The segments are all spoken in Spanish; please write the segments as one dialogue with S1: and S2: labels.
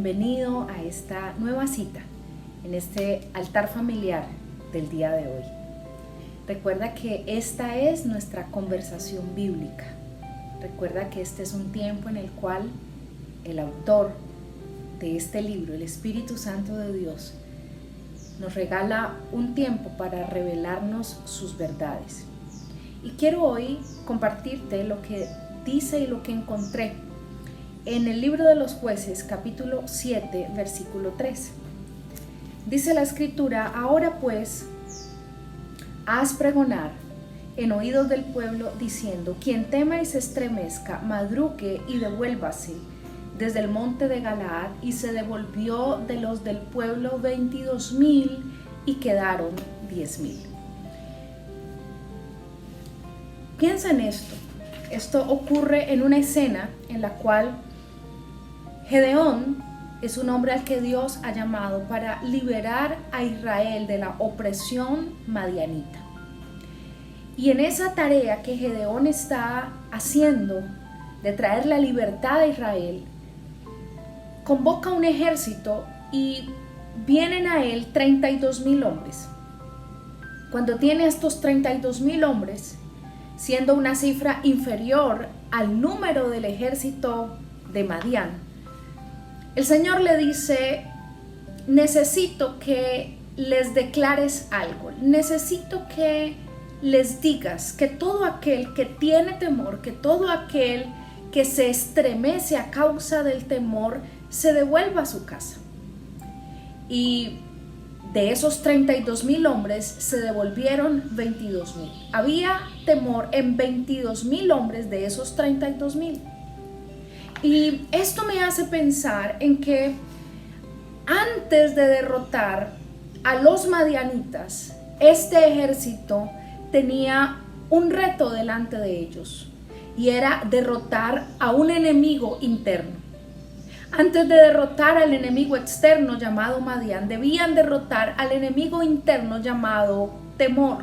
S1: bienvenido a esta nueva cita en este altar familiar del día de hoy. Recuerda que esta es nuestra conversación bíblica. Recuerda que este es un tiempo en el cual el autor de este libro, el Espíritu Santo de Dios, nos regala un tiempo para revelarnos sus verdades. Y quiero hoy compartirte lo que dice y lo que encontré en el libro de los Jueces, capítulo 7, versículo 3. Dice la escritura: ahora pues, haz pregonar en oídos del pueblo diciendo: quien tema y se estremezca, madrugue y devuélvase desde el monte de Galaad. Y se devolvió de los del pueblo 22,000 y quedaron 10,000. Piensa en esto. Esto ocurre en una escena en la cual Gedeón es un hombre al que Dios ha llamado para liberar a Israel de la opresión madianita. Y en esa tarea que Gedeón está haciendo de traer la libertad a Israel, convoca un ejército y vienen a él 32,000 hombres. Cuando tiene estos 32,000 hombres, siendo una cifra inferior al número del ejército de Madián, el Señor le dice: necesito que les declares algo, necesito que les digas que todo aquel que tiene temor, que todo aquel que se estremece a causa del temor, se devuelva a su casa. Y de esos 32,000 hombres se devolvieron 22,000. Había temor en 22,000 hombres de esos 32,000. Y esto me hace pensar en que antes de derrotar a los madianitas, este ejército tenía un reto delante de ellos, y era derrotar a un enemigo interno. Antes de derrotar al enemigo externo llamado Madián, debían derrotar al enemigo interno llamado temor.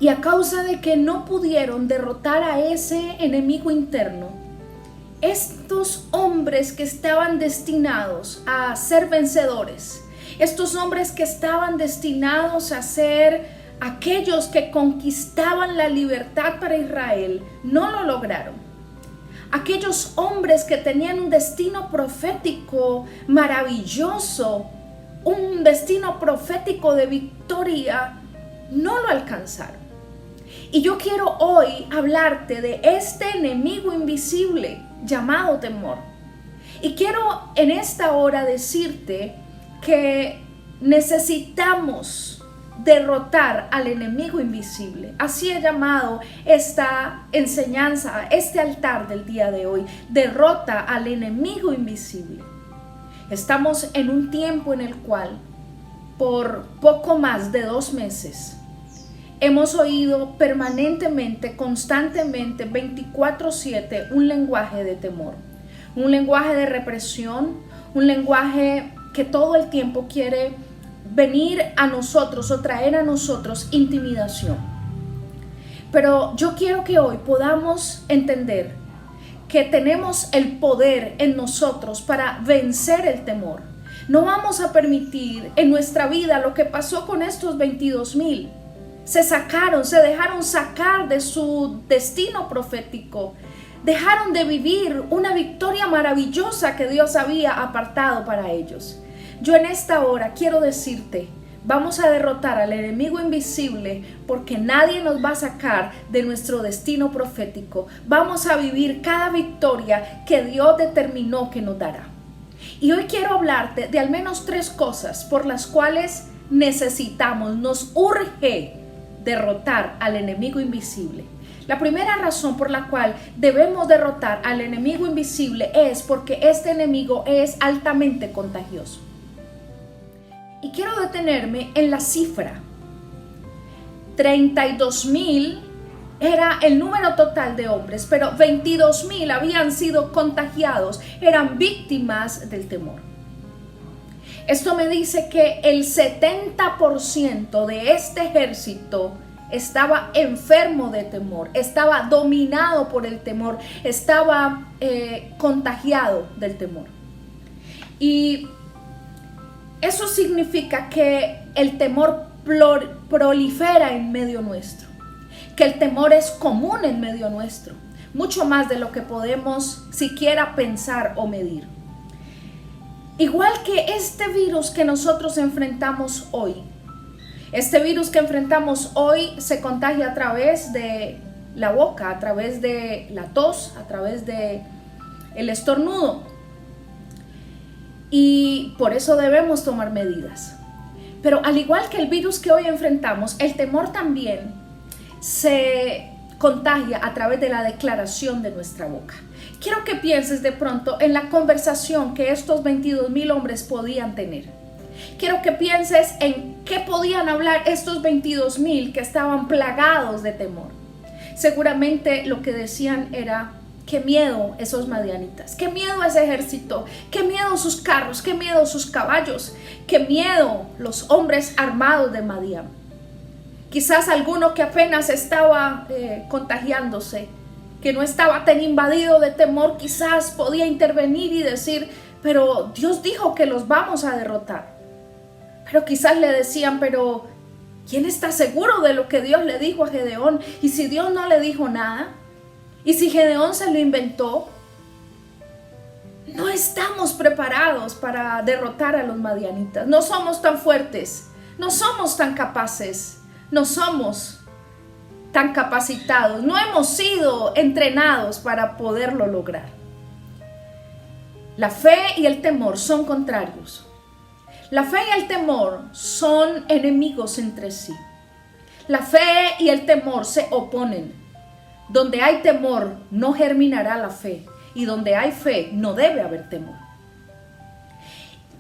S1: Y a causa de que no pudieron derrotar a ese enemigo interno, estos hombres que estaban destinados a ser vencedores, estos hombres que estaban destinados a ser aquellos que conquistaban la libertad para Israel, no lo lograron. Aquellos hombres que tenían un destino profético maravilloso, un destino profético de victoria, no lo alcanzaron. Y yo quiero hoy hablarte de este enemigo invisible llamado temor. Y quiero en esta hora decirte que necesitamos derrotar al enemigo invisible. Así he llamado esta enseñanza, este altar del día de hoy: derrota al enemigo invisible. Estamos en un tiempo en el cual, por poco más de 2 meses, hemos oído permanentemente, constantemente, 24/7, un lenguaje de temor, un lenguaje de represión, un lenguaje que todo el tiempo quiere venir a nosotros o traer a nosotros intimidación. Pero yo quiero que hoy podamos entender que tenemos el poder en nosotros para vencer el temor. No vamos a permitir en nuestra vida lo que pasó con estos 22,000. Se dejaron sacar de su destino profético. Dejaron de vivir una victoria maravillosa que Dios había apartado para ellos. Yo en esta hora quiero decirte: vamos a derrotar al enemigo invisible, porque nadie nos va a sacar de nuestro destino profético. Vamos a vivir cada victoria que Dios determinó que nos dará. Y hoy quiero hablarte de al menos 3 cosas por las cuales nos urge derrotar al enemigo invisible. La primera razón por la cual debemos derrotar al enemigo invisible es porque este enemigo es altamente contagioso. Y quiero detenerme en la cifra. 32,000 era el número total de hombres, pero 22,000 habían sido contagiados, eran víctimas del temor. Esto me dice que el 70% de este ejército estaba enfermo de temor, estaba dominado por el temor, estaba contagiado del temor. Y eso significa que el temor prolifera en medio nuestro, que el temor es común en medio nuestro, mucho más de lo que podemos siquiera pensar o medir. Igual que este virus que nosotros enfrentamos hoy, este virus que enfrentamos hoy se contagia a través de la boca, a través de la tos, a través de el estornudo. Y por eso debemos tomar medidas. Pero al igual que el virus que hoy enfrentamos, el temor también se contagia a través de la declaración de nuestra boca. Quiero que pienses de pronto en la conversación que estos 22,000 hombres podían tener. Quiero que pienses en qué podían hablar estos 22,000 que estaban plagados de temor. Seguramente lo que decían era: qué miedo esos madianitas, qué miedo ese ejército, qué miedo sus carros, qué miedo sus caballos, qué miedo los hombres armados de Madián. Quizás alguno que apenas estaba contagiándose, que no estaba tan invadido de temor, quizás podía intervenir y decir: pero Dios dijo que los vamos a derrotar. Pero quizás le decían: pero ¿quién está seguro de lo que Dios le dijo a Gedeón? ¿Y si Dios no le dijo nada? ¿Y si Gedeón se lo inventó? No estamos preparados para derrotar a los madianitas. No somos tan fuertes, no somos tan capaces, no somos tan capacitados, no hemos sido entrenados para poderlo lograr. La fe y el temor son contrarios. La fe y el temor son enemigos entre sí. La fe y el temor se oponen. Donde hay temor no germinará la fe, y donde hay fe no debe haber temor.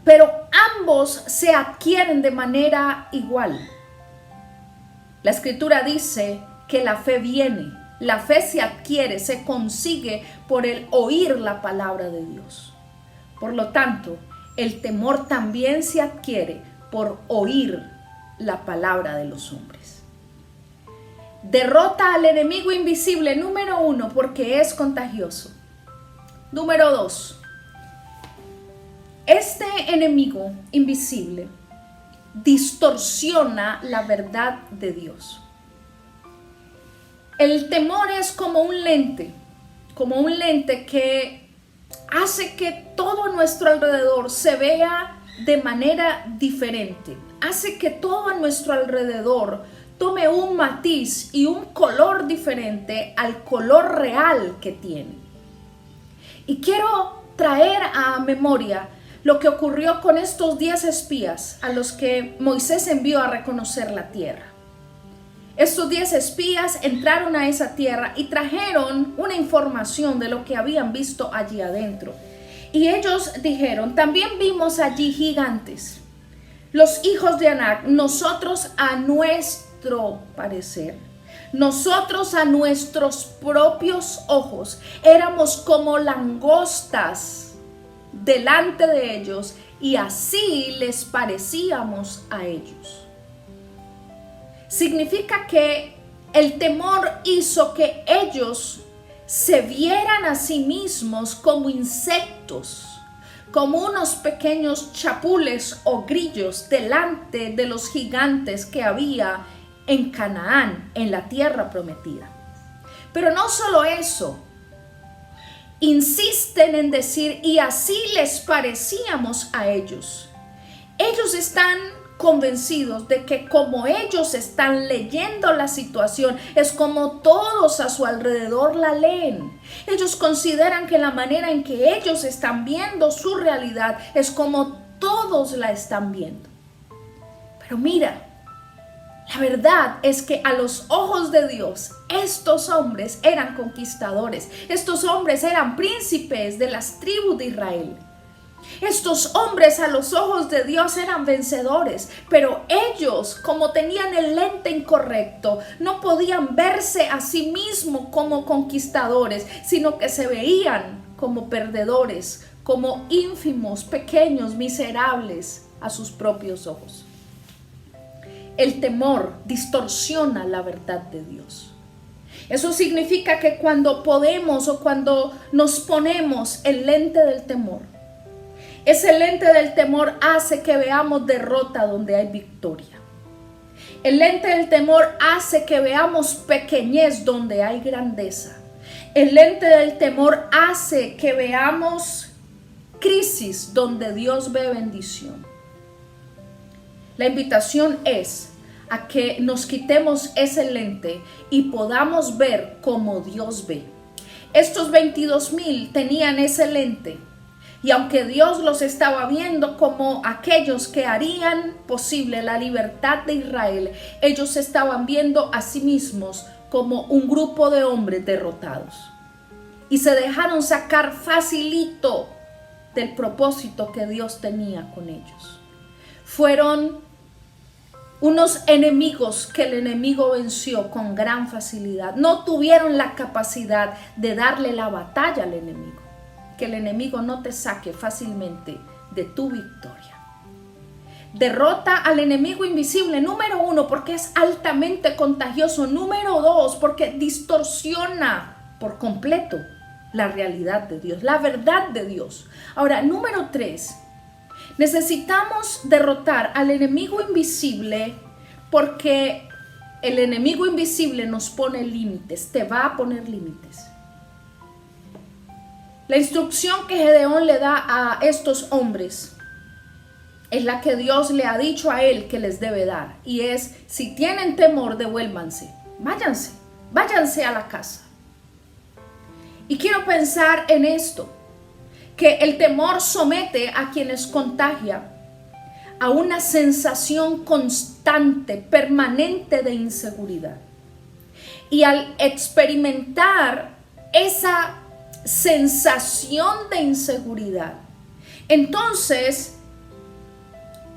S1: Pero ambos se adquieren de manera igual. La Escritura dice que la fe viene, la fe se adquiere, se consigue por el oír la palabra de Dios. Por lo tanto, el temor también se adquiere por oír la palabra de los hombres. Derrota al enemigo invisible, número 1, porque es contagioso. Número 2, este enemigo invisible distorsiona la verdad de Dios. El temor es como un lente que hace que todo a nuestro alrededor se vea de manera diferente. Hace que todo a nuestro alrededor tome un matiz y un color diferente al color real que tiene. Y quiero traer a memoria lo que ocurrió con estos 10 espías a los que Moisés envió a reconocer la tierra. Estos 10 espías entraron a esa tierra y trajeron una información de lo que habían visto allí adentro. Y ellos dijeron: también vimos allí gigantes, los hijos de Anac. Nosotros a nuestro parecer, nosotros a nuestros propios ojos, éramos como langostas delante de ellos, y así les parecíamos a ellos. Significa que el temor hizo que ellos se vieran a sí mismos como insectos, como unos pequeños chapules o grillos delante de los gigantes que había en Canaán, en la tierra prometida. Pero no solo eso, insisten en decir: y así les parecíamos a ellos. Ellos están convencidos de que como ellos están leyendo la situación, es como todos a su alrededor la leen. Ellos consideran que la manera en que ellos están viendo su realidad es como todos la están viendo. Pero mira, la verdad es que a los ojos de Dios, estos hombres eran conquistadores. Estos hombres eran príncipes de las tribus de Israel. Estos hombres a los ojos de Dios eran vencedores, pero ellos, como tenían el lente incorrecto, no podían verse a sí mismos como conquistadores, sino que se veían como perdedores, como ínfimos, pequeños, miserables a sus propios ojos. El temor distorsiona la verdad de Dios. Eso significa que cuando podemos o cuando nos ponemos el lente del temor, Ese lente del temor hace que veamos derrota donde hay victoria. El lente del temor hace que veamos pequeñez donde hay grandeza. El lente del temor hace que veamos crisis donde Dios ve bendición. La invitación es a que nos quitemos ese lente y podamos ver como Dios ve. Estos 22,000 tenían ese lente. Y aunque Dios los estaba viendo como aquellos que harían posible la libertad de Israel, ellos estaban viendo a sí mismos como un grupo de hombres derrotados. Y se dejaron sacar facilito del propósito que Dios tenía con ellos. Fueron unos enemigos que el enemigo venció con gran facilidad. No tuvieron la capacidad de darle la batalla al enemigo. Que el enemigo no te saque fácilmente de tu victoria. Derrota al enemigo invisible, número 1, porque es altamente contagioso. Número 2, porque distorsiona por completo la realidad de Dios, la verdad de Dios. Ahora, número 3, necesitamos derrotar al enemigo invisible porque el enemigo invisible nos pone límites, te va a poner límites. La instrucción que Gedeón le da a estos hombres es la que Dios le ha dicho a él que les debe dar. Y es, si tienen temor, devuélvanse. Váyanse a la casa. Y quiero pensar en esto, que el temor somete a quienes contagia a una sensación constante, permanente de inseguridad. Y al experimentar esa sensación de inseguridad, entonces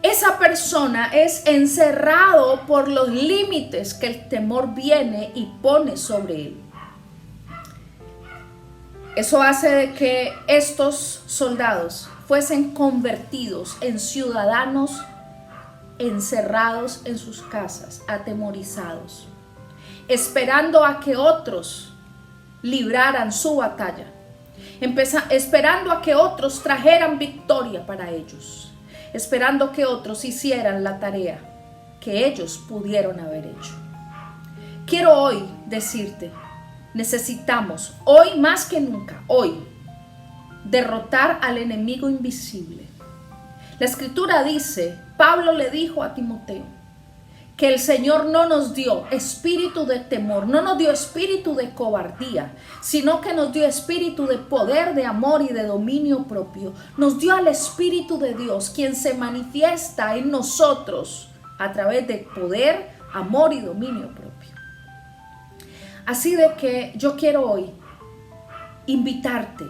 S1: esa persona es encerrado por los límites que el temor viene y pone sobre él. Eso hace de que estos soldados fuesen convertidos en ciudadanos encerrados en sus casas, atemorizados, esperando a que otros libraran su batalla, esperando a que otros trajeran victoria para ellos, esperando que otros hicieran la tarea que ellos pudieron haber hecho. Quiero hoy decirte, necesitamos hoy más que nunca, hoy, derrotar al enemigo invisible. La escritura dice, Pablo le dijo a Timoteo, que el Señor no nos dio espíritu de temor, no nos dio espíritu de cobardía, sino que nos dio espíritu de poder, de amor y de dominio propio. Nos dio al Espíritu de Dios, quien se manifiesta en nosotros a través de poder, amor y dominio propio. Así de que yo quiero hoy invitarte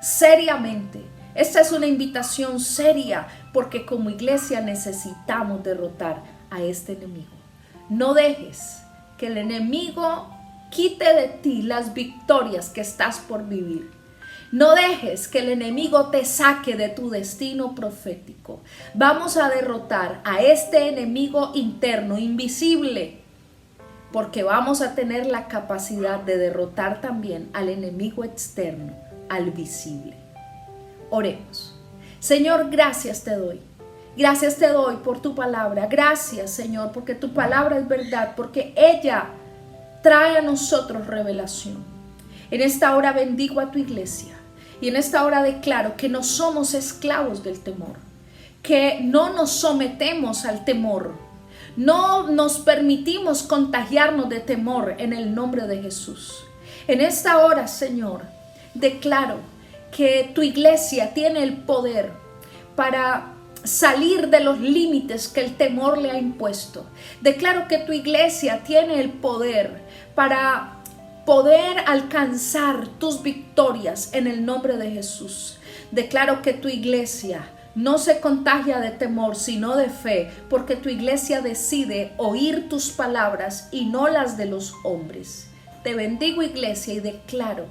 S1: seriamente. Esta es una invitación seria porque como iglesia necesitamos derrotar a este enemigo. No dejes que el enemigo quite de ti las victorias que estás por vivir. No dejes que el enemigo te saque de tu destino profético. Vamos a derrotar a este enemigo interno, invisible, porque vamos a tener la capacidad de derrotar también al enemigo externo, al visible. Oremos. Señor, gracias te doy. Gracias te doy por tu palabra. Gracias, Señor, porque tu palabra es verdad, porque ella trae a nosotros revelación. En esta hora bendigo a tu iglesia y en esta hora declaro que no somos esclavos del temor, que no nos sometemos al temor, no nos permitimos contagiarnos de temor en el nombre de Jesús. En esta hora, Señor, declaro que tu iglesia tiene el poder para salir de los límites que el temor le ha impuesto. Declaro que tu iglesia tiene el poder para poder alcanzar tus victorias en el nombre de Jesús. Declaro que tu iglesia no se contagia de temor, sino de fe, porque tu iglesia decide oír tus palabras y no las de los hombres. Te bendigo, iglesia, y declaro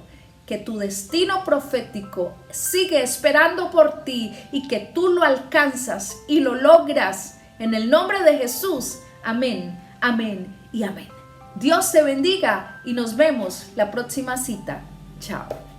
S1: que tu destino profético sigue esperando por ti y que tú lo alcanzas y lo logras en el nombre de Jesús. Amén, amén y amén. Dios te bendiga y nos vemos la próxima cita. Chao.